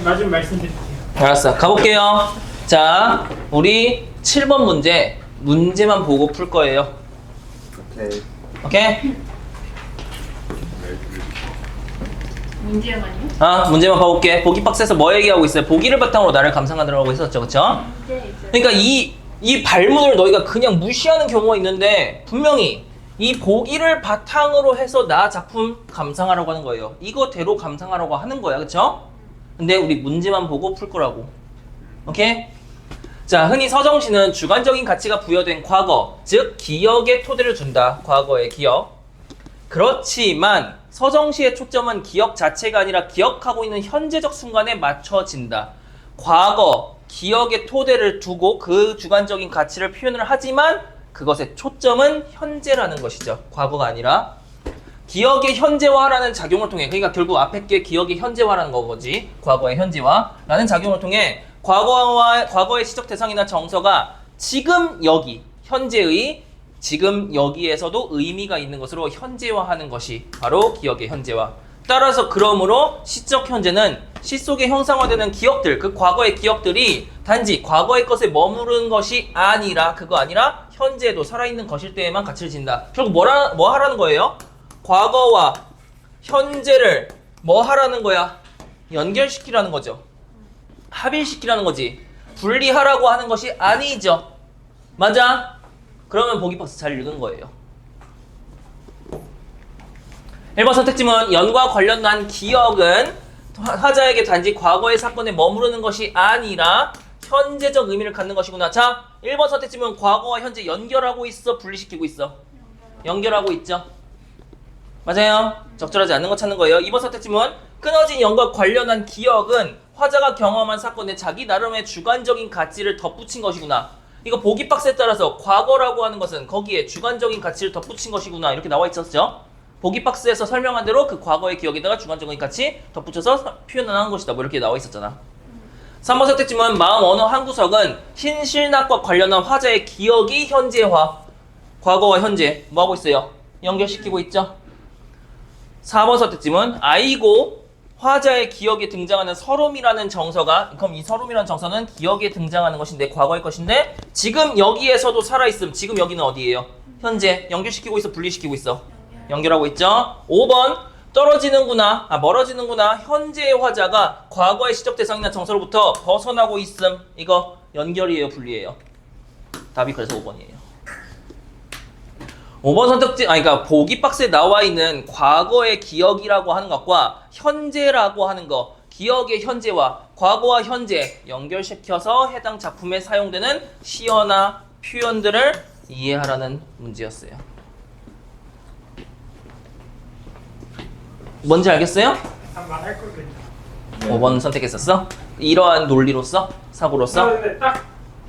마지막 말씀드릴게요. 알았어. 가볼게요. 자, 우리 7번 문제만 보고 풀 거예요. 오케이. 오케이? 문제만요? 문제만 봐볼게. 보기 박스에서 뭐 얘기하고 있어요? 보기를 바탕으로 나를 감상하느라고 했었죠. 그쵸? 그러니까 이 발문을 너희가 그냥 무시하는 경우가 있는데 분명히 이 보기를 바탕으로 해서 나 작품 감상하라고 하는 거예요. 이거대로 감상하라고 하는 거야. 그쵸? 근데 우리 문제만 보고 풀 거라고. 오케이? 자, 흔히 서정시는 주관적인 가치가 부여된 과거, 즉 기억의 토대를 준다. 과거의 기억. 그렇지만 서정시의 초점은 기억 자체가 아니라 기억하고 있는 현재적 순간에 맞춰진다. 과거, 기억의 토대를 두고 그 주관적인 가치를 표현을 하지만 그것의 초점은 현재라는 것이죠. 과거가 아니라. 기억의 현재화라는 작용을 통해, 그러니까 결국 앞에 게 기억의 현재화라는 거지. 과거의 현재화라는 작용을 통해 과거의 시적 대상이나 정서가 지금 여기, 현재의 지금 여기에서도 의미가 있는 것으로 현재화하는 것이 바로 기억의 현재화. 따라서 그러므로 시적 현재는 시 속에 형상화되는 기억들, 그 과거의 기억들이 단지 과거의 것에 머무르는 것이 아니라, 그거 아니라 현재에도 살아있는 것일 때에만 가치를 진다. 결국 뭐 하라는 거예요? 과거와 현재를 뭐 하라는 거야? 연결시키라는 거죠. 합일시키라는 거지. 분리하라고 하는 것이 아니죠. 맞아? 그러면 보기 박스 잘 읽은 거예요. 1번 선택지문 연과 관련한 기억은 화자에게 단지 과거의 사건에 머무르는 것이 아니라 현재적 의미를 갖는 것이구나. 자, 1번 선택지문 과거와 현재 연결하고 있어? 분리시키고 있어? 연결하고 있죠. 맞아요. 적절하지 않는 거 찾는 거예요. 2번 선택지문 끊어진 연과 관련한 기억은 화자가 경험한 사건에 자기 나름의 주관적인 가치를 덧붙인 것이구나. 이거 보기 박스에 따라서 과거라고 하는 것은 거기에 주관적인 가치를 덧붙인 것이구나 이렇게 나와 있었죠. 보기 박스에서 설명한 대로 그 과거의 기억에다가 주관적인 가치 덧붙여서 표현하는 것이다. 뭐 이렇게 나와 있었잖아. 3번 선택지문 마음 언어 한 구석은 신실낙과 관련한 화자의 기억이 현재화. 과거와 현재 뭐 하고 있어요? 연결시키고 있죠. 4번 선택지문 아이고 화자의 기억에 등장하는 서름이라는 정서가, 그럼 이 서름이라는 정서는 기억에 등장하는 것인데 과거의 것인데 지금 여기에서도 살아있음. 지금 여기는 어디예요? 현재. 연결시키고 있어? 분리시키고 있어? 연결하고 있죠. 5번 멀어지는구나. 현재의 화자가 과거의 시적 대상이나 정서로부터 벗어나고 있음. 이거 연결이에요? 분리예요? 답이 그래서 5번이에요. 5번 선택지, 그러니까 보기 박스에 나와 있는 과거의 기억이라고 하는 것과 현재라고 하는 것, 기억의 현재와 과거와 현재 연결시켜서 해당 작품에 사용되는 시어나 표현들을 이해하라는 문제였어요. 뭔지 알겠어요? 말할 걸 그랬죠. 5번 선택했었어? 이러한 논리로서? 사고로서? 근데 딱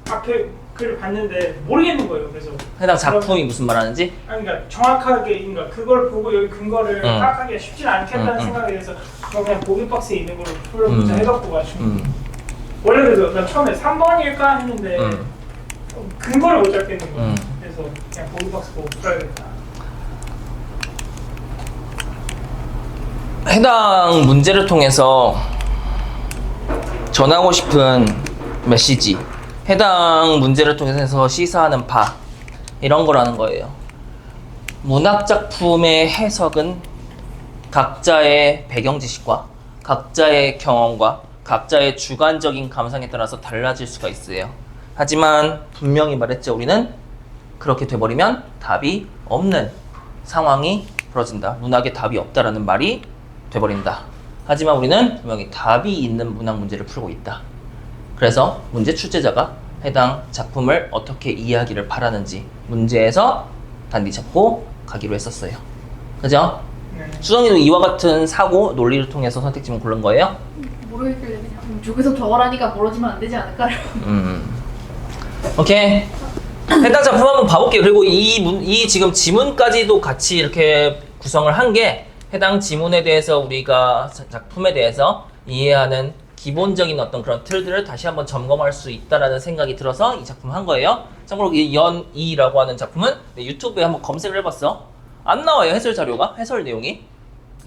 앞에 글을 봤는데 모르겠는 거예요. 그래서 해당 작품이 무슨 말 하는지? 그러니까 정확하게 그러니까 그걸 보고 여기 근거를 파악하기가 쉽지 않겠다는 생각에 대해서 그냥 보기 박스에 있는 걸로 풀어보자 해갖고 가지고 원래 그래서 난 처음에 3번일까 했는데 근거를 못 잡겠는 거예요. 그래서 그냥 보기 박스 보고 풀어야겠다. 해당 문제를 통해서 전하고 싶은 메시지, 해당 문제를 통해서 시사하는 바, 이런 거라는 거예요. 문학작품의 해석은 각자의 배경 지식과 각자의 경험과 각자의 주관적인 감상에 따라서 달라질 수가 있어요. 하지만 분명히 말했죠. 우리는 그렇게 돼버리면 답이 없는 상황이 벌어진다. 문학에 답이 없다라는 말이 돼버린다. 하지만 우리는 분명히 답이 있는 문학 문제를 풀고 있다. 그래서 문제 출제자가 해당 작품을 어떻게 이해하기를 바라는지 문제에서 단디 잡고 가기로 했었어요. 그죠? 네. 수정이도 이와 같은 사고 논리를 통해서 선택지문 고른 거예요? 모르겠길래 그냥 저기서 적어라니까 멀어지면 안 되지 않을까요? 오케이. 해당 작품 한번 봐볼게요. 그리고 이 지금 지문까지도 같이 이렇게 구성을 한 게 해당 지문에 대해서 우리가 작품에 대해서 이해하는 기본적인 어떤 그런 틀들을 다시 한번 점검할 수 있다라는 생각이 들어서 이 작품 한 거예요. 참고로 이 연이라고 하는 작품은 유튜브에 한번 검색을 해봤어. 안 나와요, 해설 자료가, 해설 내용이.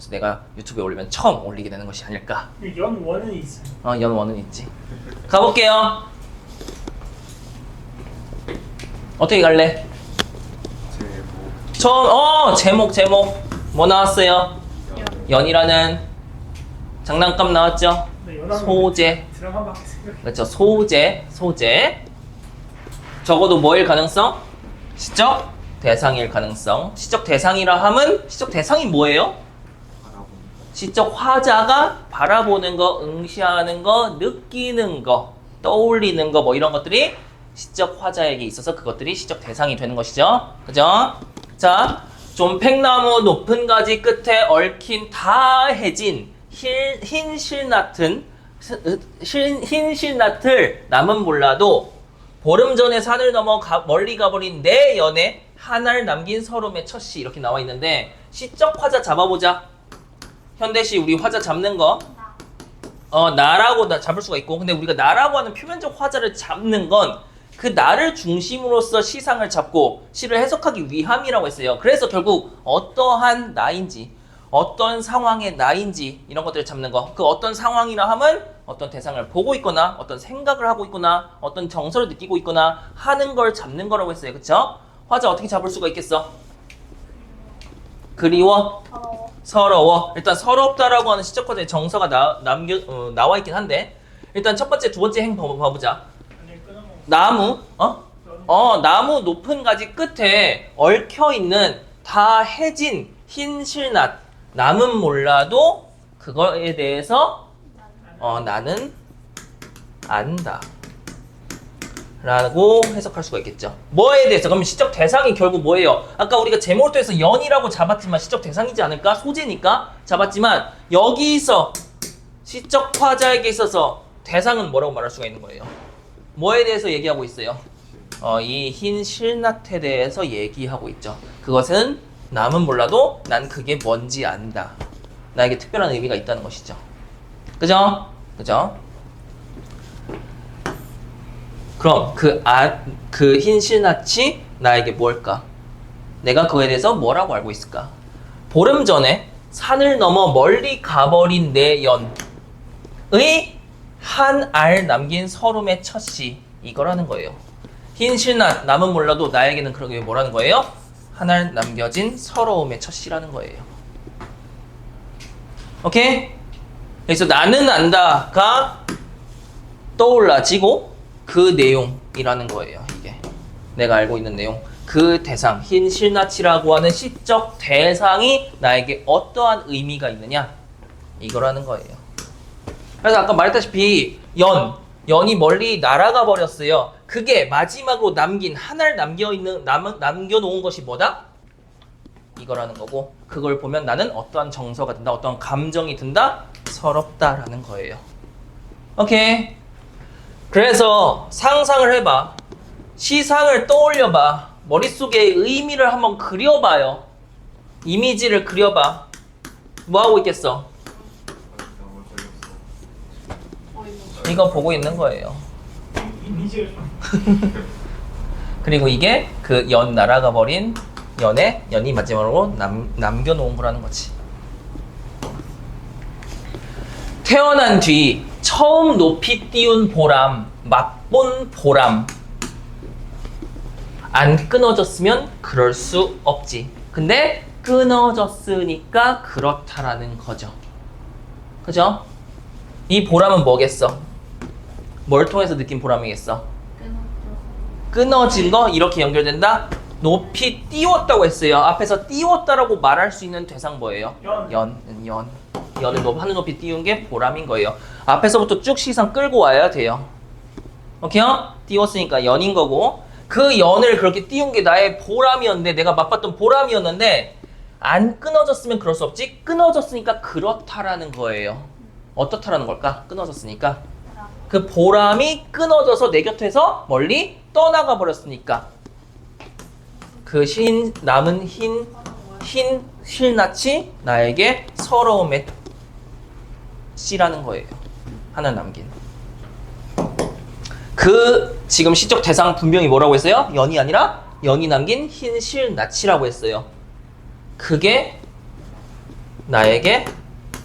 그래서 내가 유튜브에 올리면 처음 올리게 되는 것이 아닐까. 연원은 있어요. 연원은 있지. 가볼게요. 어떻게 갈래? 처음 제목 뭐 나왔어요? 연이라는 장난감 나왔죠? 네, 연합은 소재. 드라마밖에 생각이 그렇죠. 소재. 적어도 뭐일 가능성? 시적 대상일 가능성. 시적 대상이라 함은 시적 대상이 뭐예요? 시적 화자가 바라보는 거, 응시하는 거, 느끼는 거, 떠올리는 거 뭐 이런 것들이 시적 화자에게 있어서 그것들이 시적 대상이 되는 것이죠. 그죠? 자, 존팽나무 높은 가지 끝에 얽힌 다 해진 흰 실낫을 남은 몰라도 보름 전에 산을 넘어 멀리 가버린 내 연애 하나를 남긴 서름의 첫시 이렇게 나와 있는데 시적 화자 잡아보자. 현대시 우리 화자 잡는 거 나라고 잡을 수가 있고 근데 우리가 나라고 하는 표면적 화자를 잡는 건 그 나를 중심으로써 시상을 잡고 시를 해석하기 위함이라고 했어요. 그래서 결국 어떠한 나인지 어떤 상황의 나인지 이런 것들을 잡는 거. 그 어떤 상황이라 함은 어떤 대상을 보고 있거나 어떤 생각을 하고 있거나 어떤 정서를 느끼고 있거나 하는 걸 잡는 거라고 했어요. 그쵸? 화자 어떻게 잡을 수가 있겠어? 그리워? 서러워. 일단 서럽다라고 하는 시적 화자의 정서가 나와 있긴 한데 일단 첫 번째, 두 번째 행 봐보자. 나무, 나무 높은 가지 끝에 얽혀있는 다 해진 흰 실낫. 남은 몰라도 그거에 대해서 나는 안다 라고 해석할 수가 있겠죠. 뭐에 대해서? 그러면 시적 대상이 결국 뭐예요? 아까 우리가 제목을 통해서 연이라고 잡았지만 시적 대상이지 않을까? 소재니까 잡았지만 여기서 시적 화자에게 있어서 대상은 뭐라고 말할 수가 있는 거예요? 뭐에 대해서 얘기하고 있어요? 이 흰 실낫에 대해서 얘기하고 있죠. 그것은 남은 몰라도 난 그게 뭔지 안다. 나에게 특별한 의미가 있다는 것이죠. 그죠? 그럼 그 흰 실낫이 나에게 뭘까? 내가 그거에 대해서 뭐라고 알고 있을까? 보름 전에 산을 넘어 멀리 가버린 내 연의 한 알 남긴 서름의 첫시 이거라는 거예요. 흰 실낫 남은 몰라도 나에게는 그러게 뭐라는 거예요? 한 알 남겨진 서러움의 첫시라는 거예요. 오케이? 그래서 나는 안다가 떠올라지고 그 내용이라는 거예요. 이게 내가 알고 있는 내용. 그 대상, 흰 실낫이라고 하는 시적 대상이 나에게 어떠한 의미가 있느냐 이거라는 거예요. 그래서 아까 말했다시피 연이 멀리 날아가 버렸어요. 그게 마지막으로 남긴 하나를 남겨놓은 것이 뭐다? 이거라는 거고 그걸 보면 나는 어떠한 정서가 든다, 어떠한 감정이 든다, 서럽다라는 거예요. 오케이. 그래서 상상을 해봐. 시상을 떠올려봐. 머릿속에 의미를 한번 그려봐요. 이미지를 그려봐. 뭐하고 있겠어? 이거 보고 있는 거예요. 이미지가 그리고 이게 그 연 날아가 버린 연이 마지막으로 남겨놓은 거라는 거지. 태어난 뒤 처음 높이 띄운 보람, 맛본 보람. 안 끊어졌으면 그럴 수 없지. 근데 끊어졌으니까 그렇다라는 거죠. 그죠? 이 보람은 뭐겠어? 뭘 통해서 느낀 보람이겠어? 끊어진 거 이렇게 연결된다? 높이 띄웠다고 했어요. 앞에서 띄웠다라고 말할 수 있는 대상 뭐예요? 연을 하늘 높이 띄운 게 보람인 거예요. 앞에서부터 쭉 시상 끌고 와야 돼요. 오케이요? 띄웠으니까 연인 거고 그 연을 그렇게 띄운 게 나의 보람이었는데 내가 맛봤던 보람이었는데 안 끊어졌으면 그럴 수 없지. 끊어졌으니까 그렇다라는 거예요. 어떻다라는 걸까? 끊어졌으니까 그 보람이 끊어져서 내 곁에서 멀리 떠나가 버렸으니까 그 남은 흰 실낫이 나에게 서러움의 씨라는 거예요. 하나 남긴. 그 지금 시적 대상 분명히 뭐라고 했어요? 연이 아니라 연이 남긴 흰 실낫이라고 했어요. 그게 나에게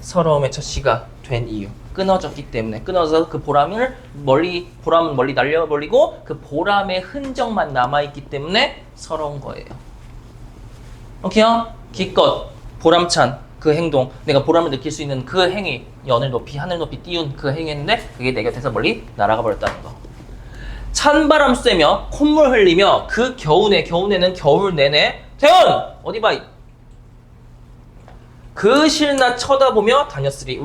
서러움의 첫 시가 된 이유. 끊어졌기 때문에. 끊어서 그 보람은 멀리 날려버리고 그 보람의 흔적만 남아있기 때문에 서러운 거예요. 오케이요? 기껏 보람찬 그 행동, 내가 보람을 느낄 수 있는 그 행위, 연을 높이 하늘 높이 띄운 그 행위인데 그게 내 곁에서 멀리 날아가 버렸다는 거. 찬바람 쐬며 콧물 흘리며 그 겨우내는 겨울 내내 태연! 어디 봐. 그 실낮 쳐다보며 다녔으리.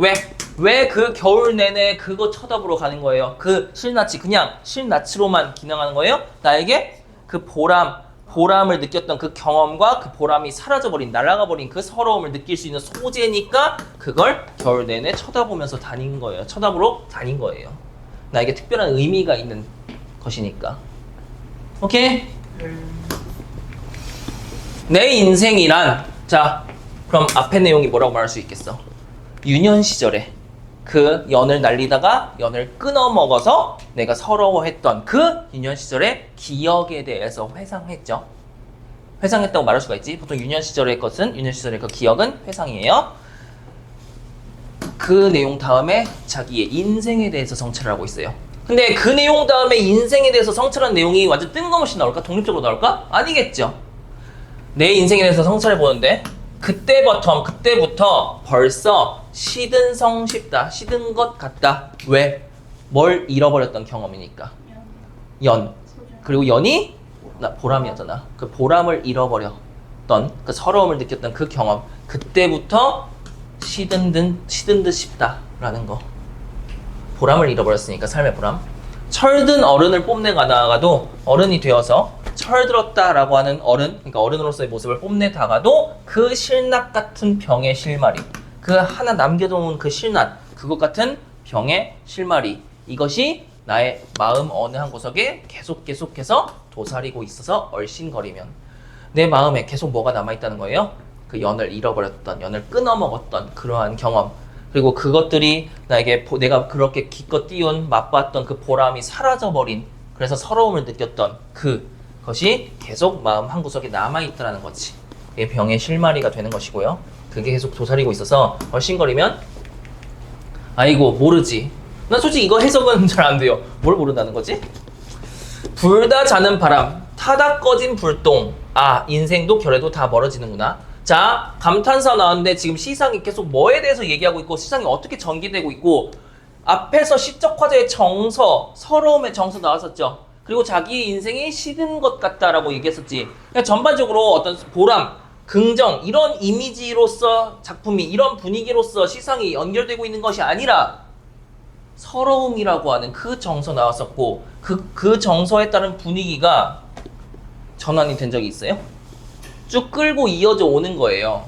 왜 그 겨울 내내 그거 쳐다보러 가는 거예요? 그 실낯이 그냥 실낯으로만 기능하는 거예요? 나에게 그 보람을 느꼈던 그 경험과 그 보람이 사라져버린, 날아가버린 그 서러움을 느낄 수 있는 소재니까 그걸 겨울 내내 쳐다보면서 다닌 거예요. 쳐다보러 다닌 거예요. 나에게 특별한 의미가 있는 것이니까. 오케이? 내 인생이란, 자, 그럼 앞의 내용이 뭐라고 말할 수 있겠어? 유년 시절에 그 연을 날리다가 연을 끊어 먹어서 내가 서러워했던 그 유년 시절의 기억에 대해서 회상했죠. 회상했다고 말할 수가 있지. 보통 유년 시절의 그 기억은 회상이에요. 그 내용 다음에 자기의 인생에 대해서 성찰을 하고 있어요. 근데 그 내용 다음에 인생에 대해서 성찰한 내용이 완전 뜬금없이 나올까? 독립적으로 나올까? 아니겠죠. 내 인생에 대해서 성찰해 보는데 그때부터 벌써 시든 성 싶다. 시든 것 같다. 왜? 뭘 잃어버렸던 경험이니까. 연. 그리고 연이 보람이었잖아. 그 보람을 잃어버렸던, 그 서러움을 느꼈던 그 경험. 그때부터 시든 듯 싶다라는 거. 보람을 잃어버렸으니까, 삶의 보람. 철든 어른을 뽐내가다가도 어른이 되어서 철들었다라고 하는 어른, 그러니까 어른으로서의 모습을 뽐내다가도 그 실낱 같은 병의 실마리, 그 하나 남겨놓은 그 실낱, 그것 같은 병의 실마리, 이것이 나의 마음 어느 한 구석에 계속해서 도사리고 있어서 얼씬거리면 내 마음에 계속 뭐가 남아있다는 거예요? 그 연을 잃어버렸던, 연을 끊어먹었던 그러한 경험, 그리고 그것들이 나에게 내가 그렇게 기껏 띄운 맛봤던 그 보람이 사라져버린, 그래서 서러움을 느꼈던 그것이 계속 마음 한구석에 남아있다는 거지. 그게 병의 실마리가 되는 것이고요. 그게 계속 도사리고 있어서 얼씬거리면 아이고 모르지. 난 솔직히 이거 해석은 잘 안 돼요. 뭘 모른다는 거지? 불다 자는 바람, 타다 꺼진 불똥. 아, 인생도 결에도 다 멀어지는구나. 자, 감탄사 나왔는데 지금 시상이 계속 뭐에 대해서 얘기하고 있고 시상이 어떻게 전개되고 있고 앞에서 시적 화제의 정서, 서러움의 정서 나왔었죠. 그리고 자기의 인생이 시든 것 같다라고 얘기했었지. 그러니까 전반적으로 어떤 보람, 긍정, 이런 이미지로서 작품이, 이런 분위기로서 시상이 연결되고 있는 것이 아니라 서러움이라고 하는 그 정서 나왔었고 그 정서에 따른 분위기가 전환이 된 적이 있어요? 쭉 끌고 이어져 오는 거예요.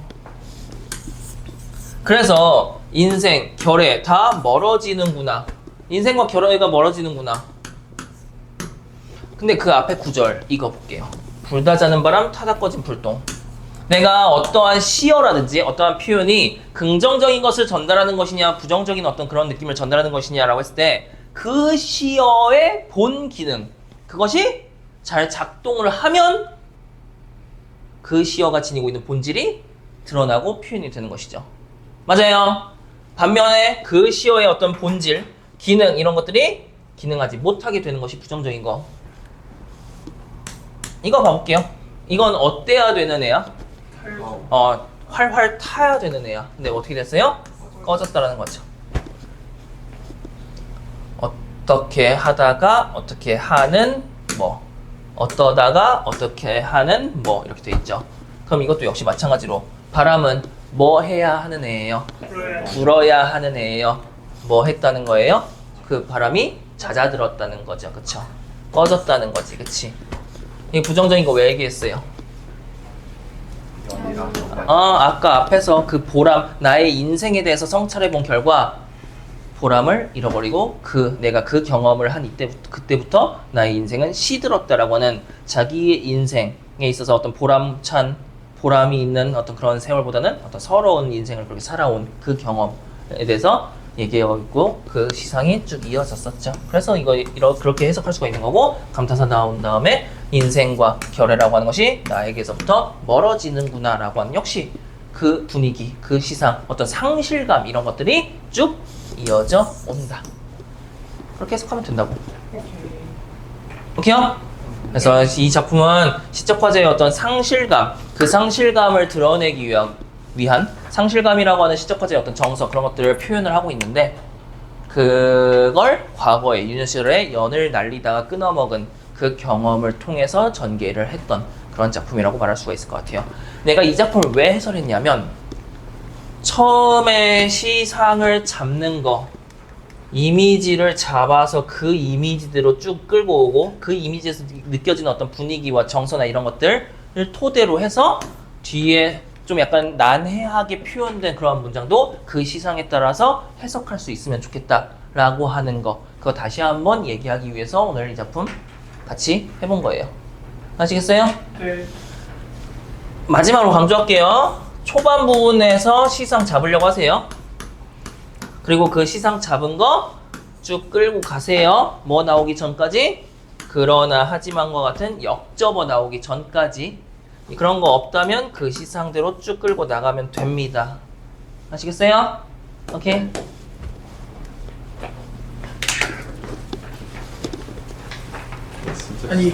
그래서 인생, 결의 다 멀어지는구나. 인생과 결의가 멀어지는구나. 근데 그 앞에 구절 이거 볼게요. 불다 자는 바람, 타다 꺼진 불똥. 내가 어떠한 시어라든지 어떠한 표현이 긍정적인 것을 전달하는 것이냐 부정적인 어떤 그런 느낌을 전달하는 것이냐라고 했을 때 그 시어의 본 기능, 그것이 잘 작동을 하면 그 시어가 지니고 있는 본질이 드러나고 표현이 되는 것이죠. 맞아요. 반면에 그 시어의 어떤 본질, 기능, 이런 것들이 기능하지 못하게 되는 것이 부정적인 거. 이거 봐볼게요. 이건 어때야 되는 애야? 활활 타야 되는 애야. 근데 어떻게 됐어요? 꺼졌다라는 거죠. 어떻게 하다가 어떻게 하는 뭐, 어떠다가 어떻게 하는 뭐, 이렇게 돼 있죠. 그럼 이것도 역시 마찬가지로 바람은 뭐 해야 하는 애예요? 불어야 하는 애예요. 뭐 했다는 거예요? 그 바람이 잦아들었다는 거죠. 그쵸? 꺼졌다는 거지. 그치? 이 부정적인 거 왜 얘기했어요? 아까 앞에서 그 보람, 나의 인생에 대해서 성찰해 본 결과 보람을 잃어버리고 내가 그 경험을 한 그때부터 나의 인생은 시들었다라고 하는 자기의 인생에 있어서 어떤 보람이 있는 어떤 그런 세월보다는 어떤 서러운 인생을 그렇게 살아온 그 경험에 대해서 얘기하고 있고 그 시상이 쭉 이어졌었죠. 그래서 그렇게 해석할 수가 있는 거고, 감탄사 나온 다음에 인생과 결의라고 하는 것이 나에게서부터 멀어지는구나 라고 하는, 역시 그 분위기, 그 시상, 어떤 상실감 이런 것들이 쭉 이어져 온다. 그렇게 해석하면 된다고. 오케이요? 그래서 이 작품은 시적 화제의 어떤 상실감, 그 상실감을 드러내기 위한 상실감이라고 하는 시적 화제의 어떤 정서 그런 것들을 표현을 하고 있는데 그걸 과거에 유년 시절에 연을 날리다가 끊어먹은 그 경험을 통해서 전개를 했던 그런 작품이라고 말할 수가 있을 것 같아요. 내가 이 작품을 왜 해설했냐면 처음에 시상을 잡는 거 이미지를 잡아서 그 이미지대로 쭉 끌고 오고 그 이미지에서 느껴지는 어떤 분위기와 정서나 이런 것들을 토대로 해서 뒤에 좀 약간 난해하게 표현된 그런 문장도 그 시상에 따라서 해석할 수 있으면 좋겠다라고 하는 거 그거 다시 한번 얘기하기 위해서 오늘 이 작품 같이 해본 거예요. 아시겠어요? 네. 마지막으로 강조할게요. 초반 부분에서 시상 잡으려고 하세요. 그리고 그 시상 잡은 거 쭉 끌고 가세요. 뭐 나오기 전까지? 그러나 하지만과 같은 역접어 나오기 전까지. 그런 거 없다면 그 시상대로 쭉 끌고 나가면 됩니다. 아시겠어요? 오케이. 진짜 아니